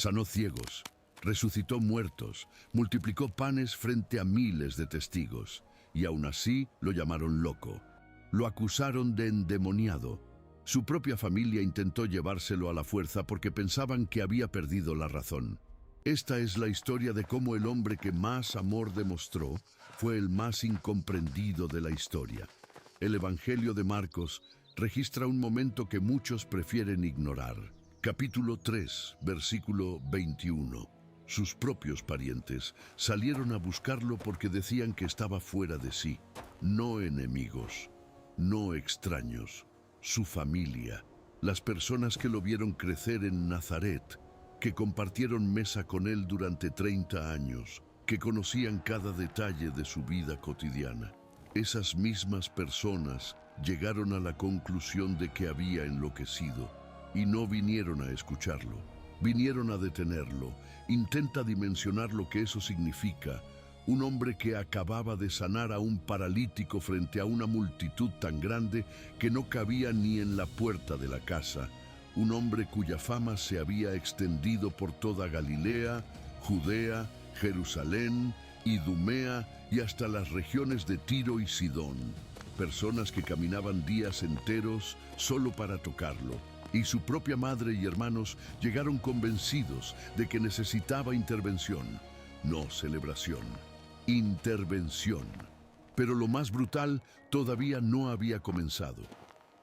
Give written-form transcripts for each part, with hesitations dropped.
Sanó ciegos, resucitó muertos, multiplicó panes frente a miles de testigos, y aún así lo llamaron loco. Lo acusaron de endemoniado. Su propia familia intentó llevárselo a la fuerza porque pensaban que había perdido la razón. Esta es la historia de cómo el hombre que más amor demostró fue el más incomprendido de la historia. El Evangelio de Marcos registra un momento que muchos prefieren ignorar. Capítulo 3, versículo 21. Sus propios parientes salieron a buscarlo porque decían que estaba fuera de sí. No enemigos, no extraños, su familia, las personas que lo vieron crecer en Nazaret, que compartieron mesa con él durante 30 años, que conocían cada detalle de su vida cotidiana. Esas mismas personas llegaron a la conclusión de que había enloquecido y no vinieron a escucharlo. Vinieron a detenerlo. Intenta dimensionar lo que eso significa. Un hombre que acababa de sanar a un paralítico frente a una multitud tan grande que no cabía ni en la puerta de la casa. Un hombre cuya fama se había extendido por toda Galilea, Judea, Jerusalén, Idumea y hasta las regiones de Tiro y Sidón. Personas que caminaban días enteros solo para tocarlo. Y su propia madre y hermanos llegaron convencidos de que necesitaba intervención. No celebración, intervención. Pero lo más brutal todavía no había comenzado.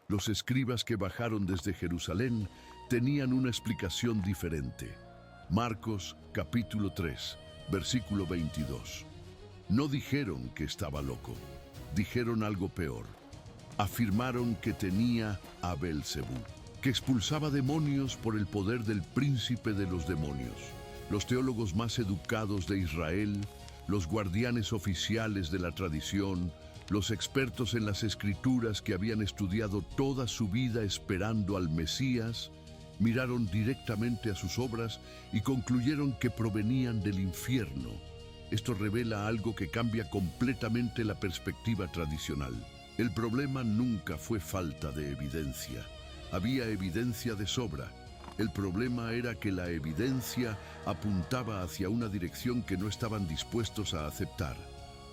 Los escribas que bajaron desde Jerusalén tenían una explicación diferente. Marcos capítulo 3, versículo 22. No dijeron que estaba loco, dijeron algo peor. Afirmaron que tenía a Belcebú, que expulsaba demonios por el poder del príncipe de los demonios. Los teólogos más educados de Israel, los guardianes oficiales de la tradición, los expertos en las escrituras que habían estudiado toda su vida esperando al Mesías, miraron directamente a sus obras y concluyeron que provenían del infierno. Esto revela algo que cambia completamente la perspectiva tradicional. El problema nunca fue falta de evidencia. Había evidencia de sobra. El problema era que la evidencia apuntaba hacia una dirección que no estaban dispuestos a aceptar.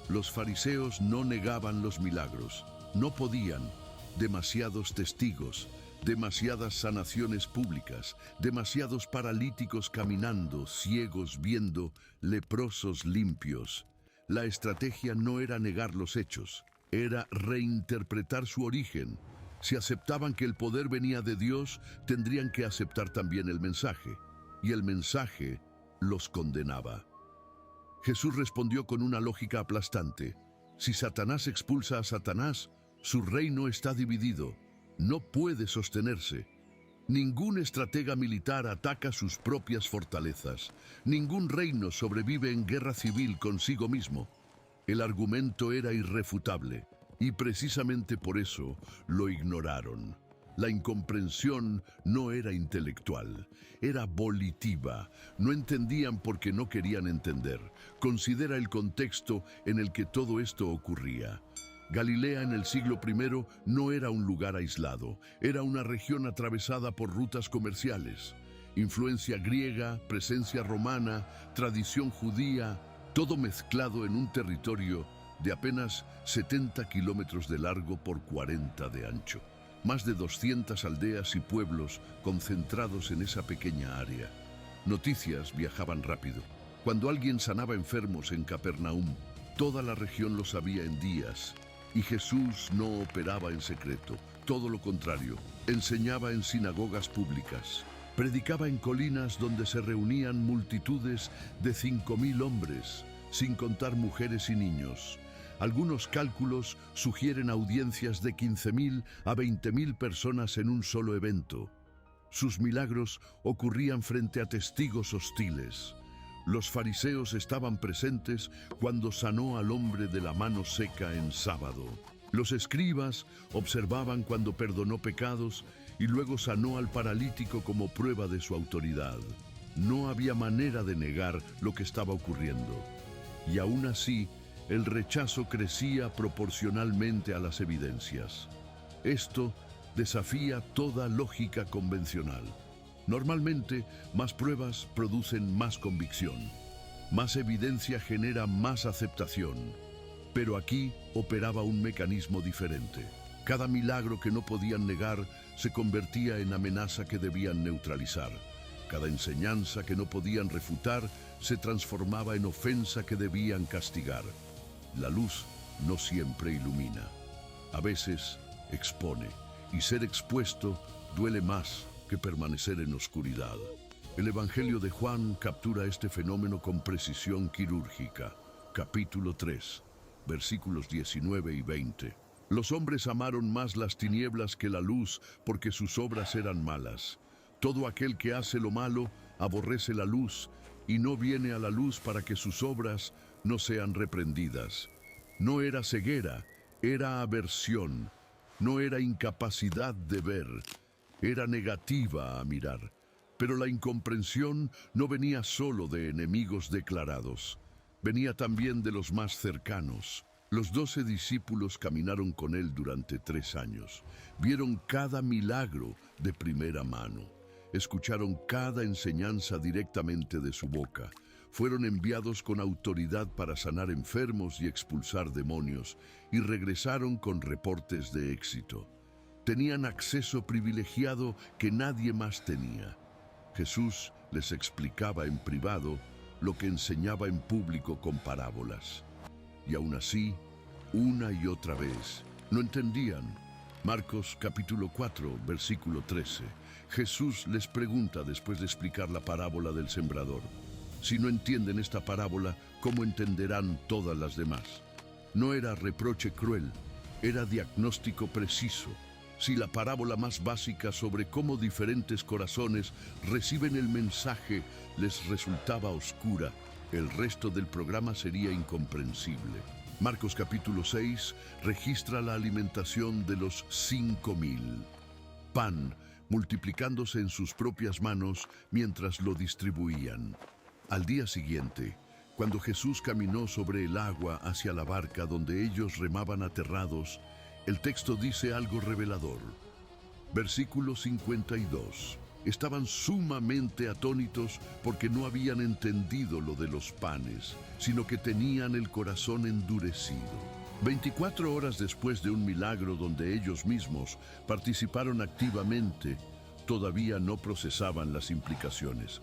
Los fariseos no negaban los milagros, no podían. Demasiados testigos, demasiadas sanaciones públicas, demasiados paralíticos caminando, ciegos viendo, leprosos limpios. La estrategia no era negar los hechos, era reinterpretar su origen. Si aceptaban que el poder venía de Dios, tendrían que aceptar también el mensaje. Y el mensaje los condenaba. Jesús respondió con una lógica aplastante. Si Satanás expulsa a Satanás, su reino está dividido. No puede sostenerse. Ningún estratega militar ataca sus propias fortalezas. Ningún reino sobrevive en guerra civil consigo mismo. El argumento era irrefutable. Y precisamente por eso lo ignoraron. La incomprensión no era intelectual, era volitiva. No entendían porque no querían entender. Considera el contexto en el que todo esto ocurría. Galilea en el siglo I no era un lugar aislado, era una región atravesada por rutas comerciales. Influencia griega, presencia romana, tradición judía, todo mezclado en un territorio de apenas 70 kilómetros de largo por 40 de ancho. Más de 200 aldeas y pueblos concentrados en esa pequeña área. Noticias viajaban rápido. Cuando alguien sanaba enfermos en Capernaum, toda la región lo sabía en días. Y Jesús no operaba en secreto, todo lo contrario. Enseñaba en sinagogas públicas. Predicaba en colinas donde se reunían multitudes de 5.000 hombres, sin contar mujeres y niños. Algunos cálculos sugieren audiencias de 15.000 a 20.000 personas en un solo evento. Sus milagros ocurrían frente a testigos hostiles. Los fariseos estaban presentes cuando sanó al hombre de la mano seca en sábado. Los escribas observaban cuando perdonó pecados y luego sanó al paralítico como prueba de su autoridad. No había manera de negar lo que estaba ocurriendo. Y aún así, el rechazo crecía proporcionalmente a las evidencias. Esto desafía toda lógica convencional. Normalmente, más pruebas producen más convicción. Más evidencia genera más aceptación. Pero aquí operaba un mecanismo diferente. Cada milagro que no podían negar se convertía en amenaza que debían neutralizar. Cada enseñanza que no podían refutar se transformaba en ofensa que debían castigar. La luz no siempre ilumina. A veces expone, y ser expuesto duele más que permanecer en oscuridad. El Evangelio de Juan captura este fenómeno con precisión quirúrgica. Capítulo 3, versículos 19 y 20. Los hombres amaron más las tinieblas que la luz, porque sus obras eran malas. Todo aquel que hace lo malo aborrece la luz, y no viene a la luz para que sus obras no sean reprendidas. No era ceguera, era aversión. No era incapacidad de ver, era negativa a mirar. Pero la incomprensión no venía solo de enemigos declarados, venía también de los más cercanos. Los 12 discípulos caminaron con él durante 3 años. Vieron cada milagro de primera mano. Escucharon cada enseñanza directamente de su boca. Fueron enviados con autoridad para sanar enfermos y expulsar demonios, y regresaron con reportes de éxito. Tenían acceso privilegiado que nadie más tenía. Jesús les explicaba en privado lo que enseñaba en público con parábolas. Y aún así, una y otra vez, no entendían. Marcos capítulo 4, versículo 13. Jesús les pregunta después de explicar la parábola del sembrador: si no entienden esta parábola, ¿cómo entenderán todas las demás? No era reproche cruel, era diagnóstico preciso. Si la parábola más básica sobre cómo diferentes corazones reciben el mensaje les resultaba oscura, el resto del programa sería incomprensible. Marcos capítulo 6 registra la alimentación de los 5,000. Pan multiplicándose en sus propias manos mientras lo distribuían. Al día siguiente, cuando Jesús caminó sobre el agua hacia la barca donde ellos remaban aterrados, el texto dice algo revelador. Versículo 52. Estaban sumamente atónitos porque no habían entendido lo de los panes, sino que tenían el corazón endurecido. 24 horas después de un milagro donde ellos mismos participaron activamente, todavía no procesaban las implicaciones.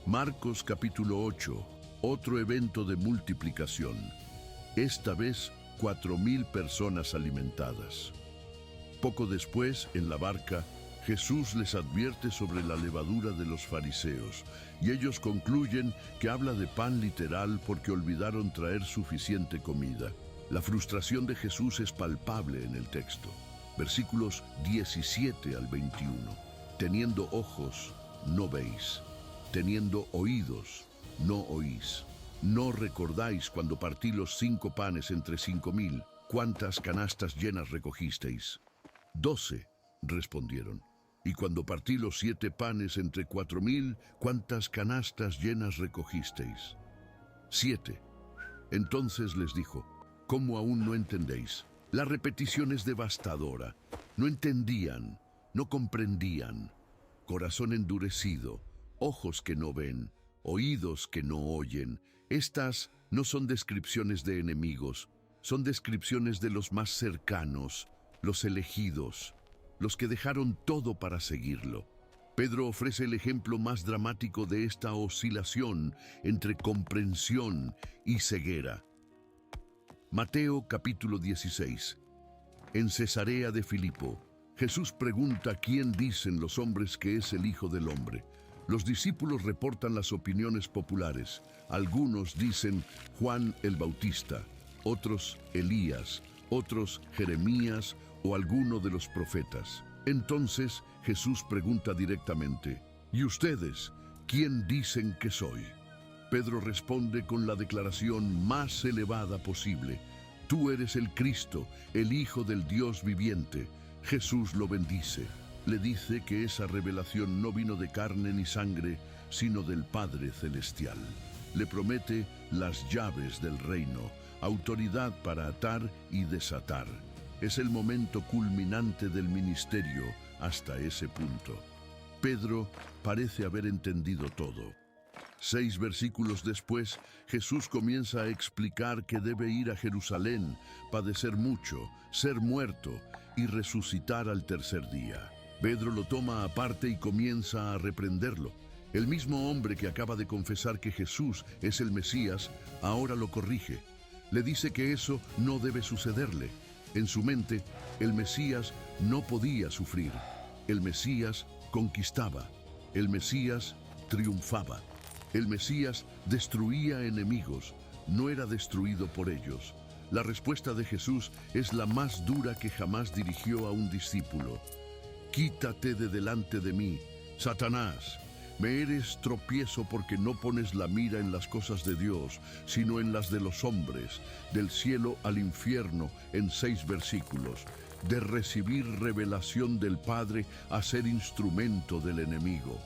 Marcos capítulo 8, otro evento de multiplicación. Esta vez 4,000 personas alimentadas. Poco después, en la barca, Jesús les advierte sobre la levadura de los fariseos, y ellos concluyen que habla de pan literal porque olvidaron traer suficiente comida. La frustración de Jesús es palpable en el texto. Versículos 17 al 21. Teniendo ojos, no veis. Teniendo oídos, no oís. ¿No recordáis cuando partí los 5 panes entre 5,000? ¿Cuántas canastas llenas recogisteis? 12, respondieron. Y cuando partí los 7 panes entre 4,000, ¿cuántas canastas llenas recogisteis? 7. Entonces les dijo: ¿cómo aún no entendéis? La repetición es devastadora. No entendían, no comprendían. Corazón endurecido, ojos que no ven, oídos que no oyen. Estas no son descripciones de enemigos, son descripciones de los más cercanos, los elegidos, los que dejaron todo para seguirlo. Pedro ofrece el ejemplo más dramático de esta oscilación entre comprensión y ceguera. Mateo capítulo 16. En Cesarea de Filipo, Jesús pregunta quién dicen los hombres que es el Hijo del Hombre. Los discípulos reportan las opiniones populares. Algunos dicen Juan el Bautista, otros Elías, otros Jeremías o alguno de los profetas. Entonces Jesús pregunta directamente: ¿y ustedes, quién dicen que soy? Pedro responde con la declaración más elevada posible: tú eres el Cristo, el Hijo del Dios viviente. Jesús lo bendice. Le dice que esa revelación no vino de carne ni sangre, sino del Padre Celestial. Le promete las llaves del reino, autoridad para atar y desatar. Es el momento culminante del ministerio hasta ese punto. Pedro parece haber entendido todo. 6 versículos después, Jesús comienza a explicar que debe ir a Jerusalén, padecer mucho, ser muerto y resucitar al tercer día. Pedro lo toma aparte y comienza a reprenderlo. El mismo hombre que acaba de confesar que Jesús es el Mesías, ahora lo corrige. Le dice que eso no debe sucederle. En su mente, el Mesías no podía sufrir. El Mesías conquistaba. El Mesías triunfaba. El Mesías destruía enemigos, no era destruido por ellos. La respuesta de Jesús es la más dura que jamás dirigió a un discípulo. Quítate de delante de mí, Satanás. Me eres tropiezo porque no pones la mira en las cosas de Dios, sino en las de los hombres, del cielo al infierno, en 6 versículos, de recibir revelación del Padre a ser instrumento del enemigo.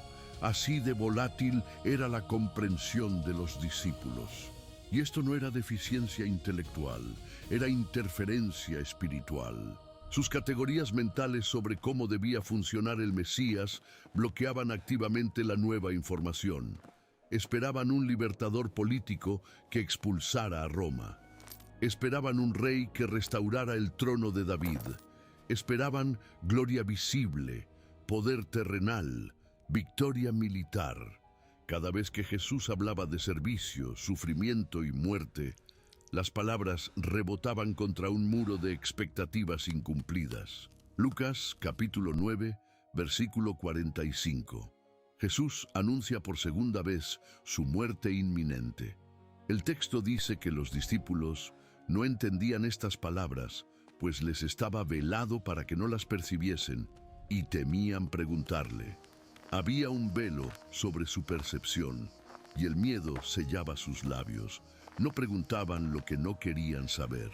Así de volátil era la comprensión de los discípulos. Y esto no era deficiencia intelectual, era interferencia espiritual. Sus categorías mentales sobre cómo debía funcionar el Mesías bloqueaban activamente la nueva información. Esperaban un libertador político que expulsara a Roma. Esperaban un rey que restaurara el trono de David. Esperaban gloria visible, poder terrenal, victoria militar. Cada vez que Jesús hablaba de servicio, sufrimiento y muerte, las palabras rebotaban contra un muro de expectativas incumplidas. Lucas, capítulo 9, versículo 45. Jesús anuncia por segunda vez su muerte inminente. El texto dice que los discípulos no entendían estas palabras, pues les estaba velado para que no las percibiesen, y temían preguntarle. Había un velo sobre su percepción, y el miedo sellaba sus labios. No preguntaban lo que no querían saber.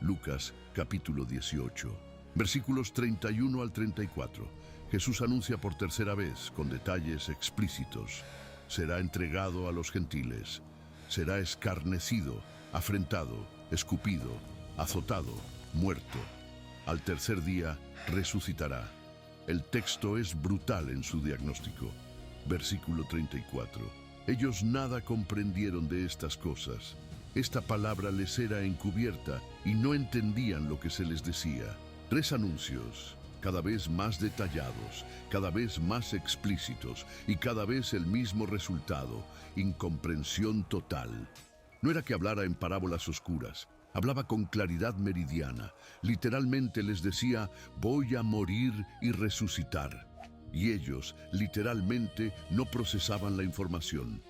Lucas, capítulo 18, versículos 31 al 34. Jesús anuncia por tercera vez, con detalles explícitos: será entregado a los gentiles, será escarnecido, afrentado, escupido, azotado, muerto. Al tercer día resucitará. El texto es brutal en su diagnóstico. Versículo 34. Ellos nada comprendieron de estas cosas. Esta palabra les era encubierta y no entendían lo que se les decía. 3 anuncios, cada vez más detallados, cada vez más explícitos y cada vez el mismo resultado: incomprensión total. No era que hablara en parábolas oscuras. Hablaba con claridad meridiana. Literalmente les decía: voy a morir y resucitar. Y ellos, literalmente, no procesaban la información.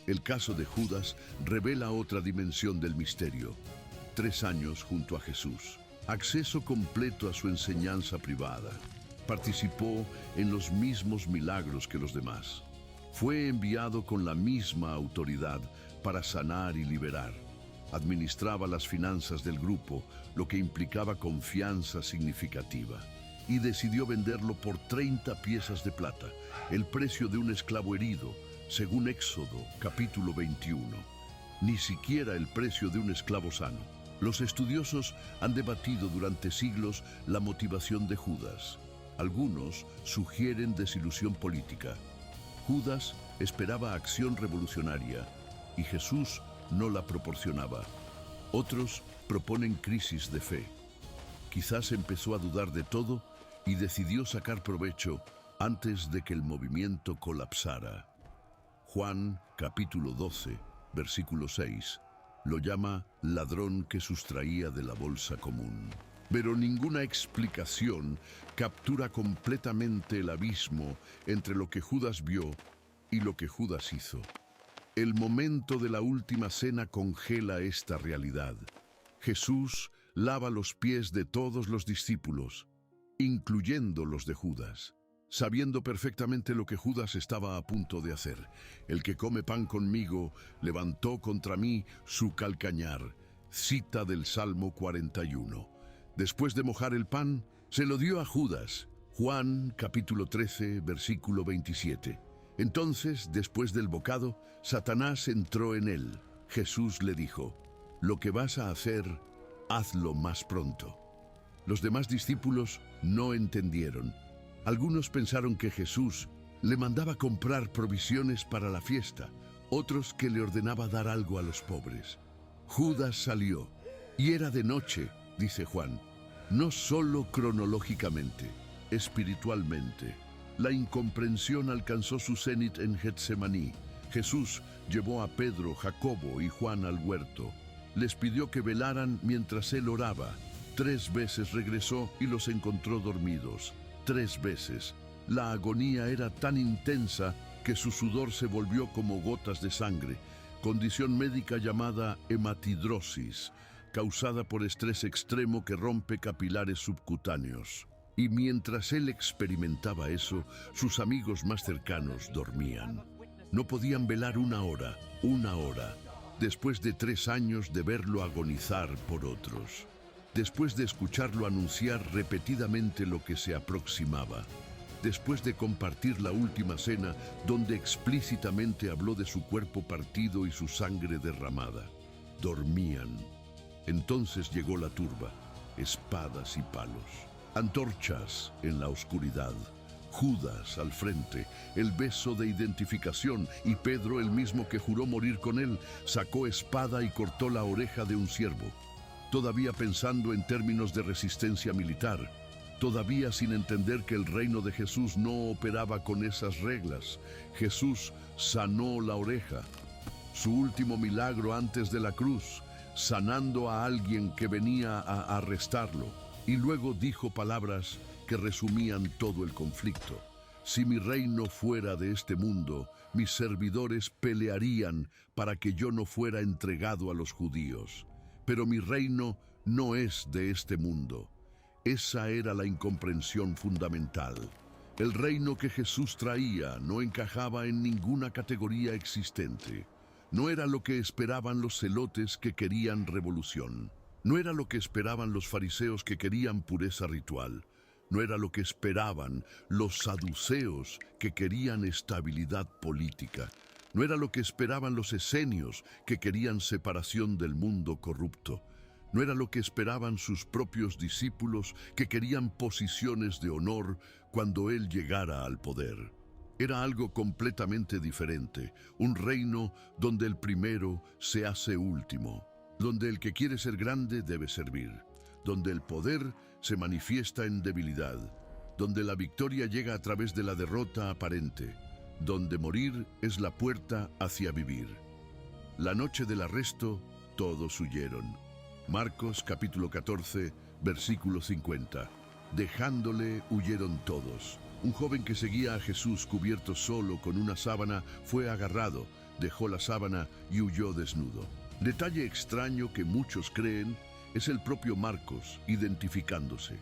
El caso de Judas revela otra dimensión del misterio. 3 años junto a Jesús. Acceso completo a su enseñanza privada. Participó en los mismos milagros que los demás. Fue enviado con la misma autoridad para sanar y liberar. Administraba las finanzas del grupo, lo que implicaba confianza significativa. Y decidió venderlo por 30 piezas de plata, el precio de un esclavo herido, según Éxodo, capítulo 21. Ni siquiera el precio de un esclavo sano. Los estudiosos han debatido durante siglos la motivación de Judas. Algunos sugieren desilusión política. Judas esperaba acción revolucionaria y Jesús no la proporcionaba. Otros proponen crisis de fe. Quizás empezó a dudar de todo y decidió sacar provecho antes de que el movimiento colapsara. Juan, capítulo 12, versículo 6, lo llama ladrón que sustraía de la bolsa común. Pero ninguna explicación captura completamente el abismo entre lo que Judas vio y lo que Judas hizo. El momento de la última cena congela esta realidad. Jesús lava los pies de todos los discípulos, incluyendo los de Judas, sabiendo perfectamente lo que Judas estaba a punto de hacer. El que come pan conmigo levantó contra mí su calcañar. Cita del Salmo 41. Después de mojar el pan, se lo dio a Judas. Juan, capítulo 13, versículo 27. Entonces, después del bocado, Satanás entró en él. Jesús le dijo: lo que vas a hacer, hazlo más pronto. Los demás discípulos no entendieron. Algunos pensaron que Jesús le mandaba comprar provisiones para la fiesta, otros que le ordenaba dar algo a los pobres. Judas salió, y era de noche, dice Juan, no solo cronológicamente, espiritualmente. La incomprensión alcanzó su cenit en Getsemaní. Jesús llevó a Pedro, Jacobo y Juan al huerto. Les pidió que velaran mientras él oraba. 3 veces regresó y los encontró dormidos. 3 veces. La agonía era tan intensa que su sudor se volvió como gotas de sangre, condición médica llamada hematidrosis, causada por estrés extremo que rompe capilares subcutáneos. Y mientras él experimentaba eso, sus amigos más cercanos dormían. No podían velar una hora, después de 3 años de verlo agonizar por otros, después de escucharlo anunciar repetidamente lo que se aproximaba, después de compartir la última cena donde explícitamente habló de su cuerpo partido y su sangre derramada. Dormían. Entonces llegó la turba, espadas y palos, antorchas en la oscuridad, Judas al frente, el beso de identificación, y Pedro, el mismo que juró morir con él, sacó espada y cortó la oreja de un ciervo. Todavía pensando en términos de resistencia militar, todavía sin entender que el reino de Jesús no operaba con esas reglas, Jesús sanó la oreja, su último milagro antes de la cruz, sanando a alguien que venía a arrestarlo, y luego dijo palabras que resumían todo el conflicto. Si mi reino fuera de este mundo, mis servidores pelearían para que yo no fuera entregado a los judíos. Pero mi reino no es de este mundo. Esa era la incomprensión fundamental. El reino que Jesús traía no encajaba en ninguna categoría existente. No era lo que esperaban los celotes que querían revolución. No era lo que esperaban los fariseos que querían pureza ritual. No era lo que esperaban los saduceos que querían estabilidad política. No era lo que esperaban los esenios que querían separación del mundo corrupto. No era lo que esperaban sus propios discípulos que querían posiciones de honor cuando él llegara al poder. Era algo completamente diferente, un reino donde el primero se hace último, donde el que quiere ser grande debe servir, donde el poder se manifiesta en debilidad, donde la victoria llega a través de la derrota aparente, donde morir es la puerta hacia vivir. La noche del arresto, todos huyeron. Marcos capítulo 14, versículo 50. Dejándole, huyeron todos. Un joven que seguía a Jesús cubierto solo con una sábana fue agarrado, dejó la sábana y huyó desnudo. Detalle extraño que muchos creen es el propio Marcos identificándose,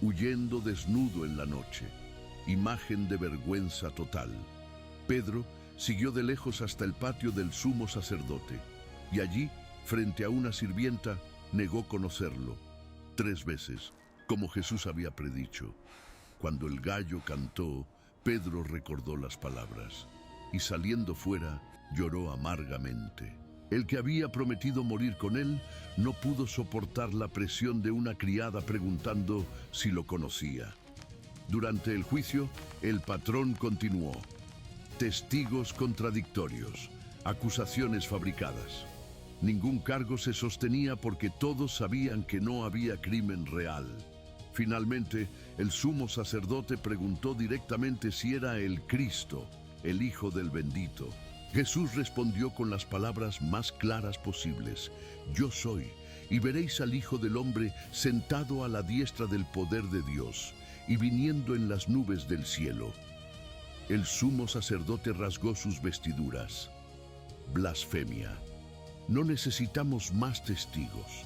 huyendo desnudo en la noche, imagen de vergüenza total. Pedro siguió de lejos hasta el patio del sumo sacerdote, y allí, frente a una sirvienta, negó conocerlo 3 veces, como Jesús había predicho. Cuando el gallo cantó, Pedro recordó las palabras, y saliendo fuera, lloró amargamente. El que había prometido morir con él no pudo soportar la presión de una criada preguntando si lo conocía. Durante el juicio, el patrón continuó. Testigos contradictorios, acusaciones fabricadas. Ningún cargo se sostenía porque todos sabían que no había crimen real. Finalmente, el sumo sacerdote preguntó directamente si era el Cristo, el Hijo del Bendito. Jesús respondió con las palabras más claras posibles: Yo soy, y veréis al Hijo del Hombre sentado a la diestra del poder de Dios, y viniendo en las nubes del cielo. El sumo sacerdote rasgó sus vestiduras. Blasfemia. No necesitamos más testigos.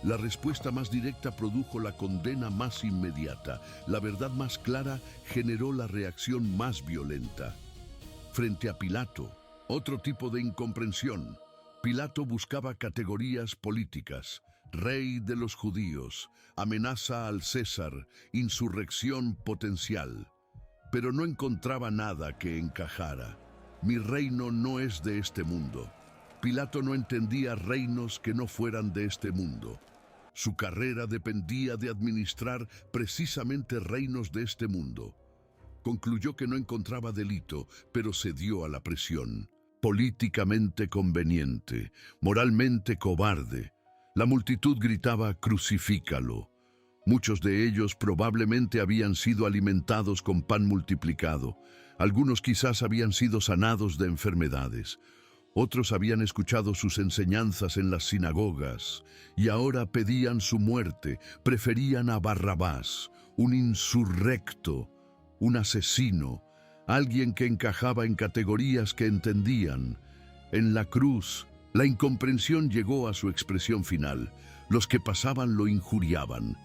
La respuesta más directa produjo la condena más inmediata. La verdad más clara generó la reacción más violenta. Frente a Pilato, otro tipo de incomprensión. Pilato buscaba categorías políticas: rey de los judíos, amenaza al César, insurrección potencial. Pero no encontraba nada que encajara. Mi reino no es de este mundo. Pilato no entendía reinos que no fueran de este mundo. Su carrera dependía de administrar precisamente reinos de este mundo. Concluyó que no encontraba delito, pero cedió a la presión. Políticamente conveniente, moralmente cobarde. La multitud gritaba: «Crucifícalo». Muchos de ellos probablemente habían sido alimentados con pan multiplicado. Algunos quizás habían sido sanados de enfermedades. Otros habían escuchado sus enseñanzas en las sinagogas y ahora pedían su muerte. Preferían a Barrabás, un insurrecto, un asesino, alguien que encajaba en categorías que entendían. En la cruz, la incomprensión llegó a su expresión final. Los que pasaban lo injuriaban.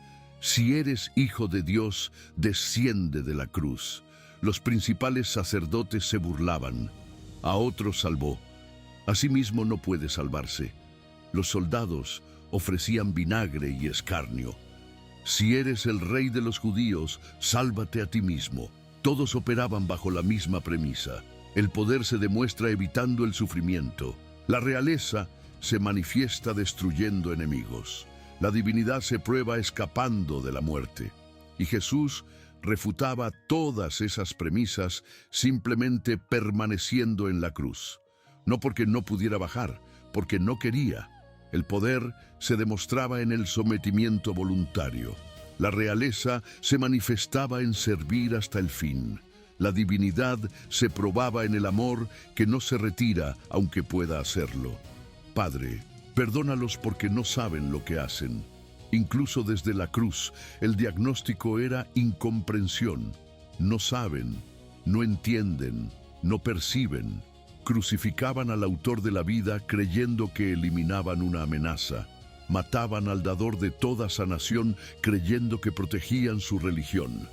«Si eres hijo de Dios, desciende de la cruz». Los principales sacerdotes se burlaban. A otros salvó. Asimismo no puede salvarse. Los soldados ofrecían vinagre y escarnio. «Si eres el rey de los judíos, sálvate a ti mismo». Todos operaban bajo la misma premisa. El poder se demuestra evitando el sufrimiento. La realeza se manifiesta destruyendo enemigos. La divinidad se prueba escapando de la muerte. Y Jesús refutaba todas esas premisas simplemente permaneciendo en la cruz. No porque no pudiera bajar, porque no quería. El poder se demostraba en el sometimiento voluntario. La realeza se manifestaba en servir hasta el fin. La divinidad se probaba en el amor que no se retira aunque pueda hacerlo. Padre, perdónalos porque no saben lo que hacen. Incluso desde la cruz, el diagnóstico era incomprensión. No saben, no entienden, no perciben. Crucificaban al autor de la vida creyendo que eliminaban una amenaza. Mataban al dador de toda sanación creyendo que protegían su religión.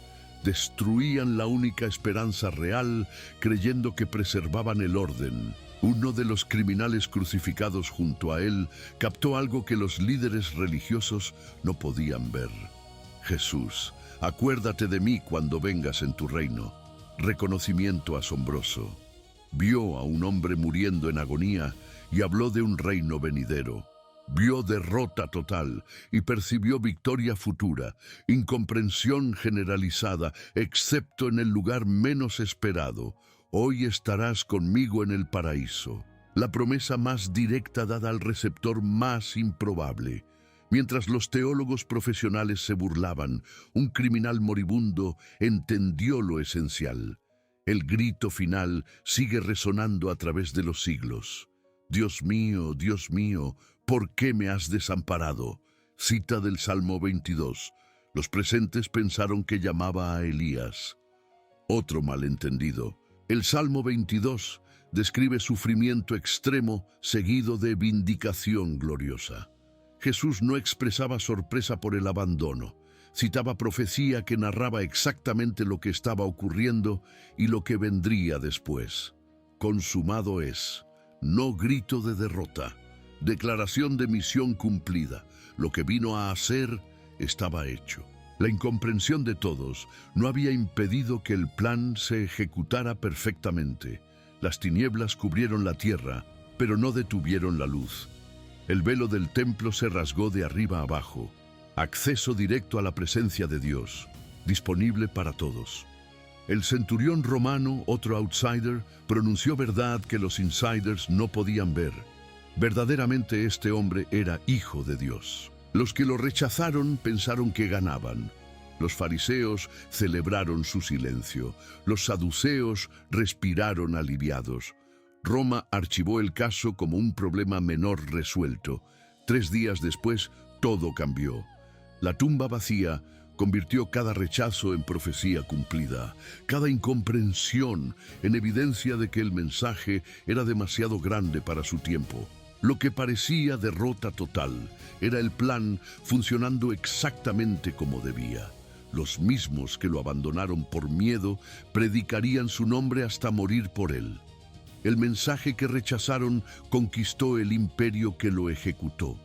Destruían la única esperanza real creyendo que preservaban el orden. Uno de los criminales crucificados junto a él captó algo que los líderes religiosos no podían ver. «Jesús, acuérdate de mí cuando vengas en tu reino». Reconocimiento asombroso. Vio a un hombre muriendo en agonía y habló de un reino venidero. Vio derrota total y percibió victoria futura, incomprensión generalizada, excepto en el lugar menos esperado. «Hoy estarás conmigo en el paraíso». La promesa más directa dada al receptor más improbable. Mientras los teólogos profesionales se burlaban, un criminal moribundo entendió lo esencial. El grito final sigue resonando a través de los siglos. Dios mío, ¿por qué me has desamparado?». Cita del Salmo 22. Los presentes pensaron que llamaba a Elías. Otro malentendido. El Salmo 22 describe sufrimiento extremo seguido de vindicación gloriosa. Jesús no expresaba sorpresa por el abandono. Citaba profecía que narraba exactamente lo que estaba ocurriendo y lo que vendría después. Consumado es. No grito de derrota. Declaración de misión cumplida. Lo que vino a hacer estaba hecho. La incomprensión de todos no había impedido que el plan se ejecutara perfectamente. Las tinieblas cubrieron la tierra, pero no detuvieron la luz. El velo del templo se rasgó de arriba a abajo. Acceso directo a la presencia de Dios, disponible para todos. El centurión romano, otro outsider, pronunció verdad que los insiders no podían ver. Verdaderamente este hombre era hijo de Dios. Los que lo rechazaron pensaron que ganaban. Los fariseos celebraron su silencio. Los saduceos respiraron aliviados. Roma archivó el caso como un problema menor resuelto. 3 días después, todo cambió. La tumba vacía convirtió cada rechazo en profecía cumplida, cada incomprensión en evidencia de que el mensaje era demasiado grande para su tiempo. Lo que parecía derrota total era el plan funcionando exactamente como debía. Los mismos que lo abandonaron por miedo predicarían su nombre hasta morir por él. El mensaje que rechazaron conquistó el imperio que lo ejecutó.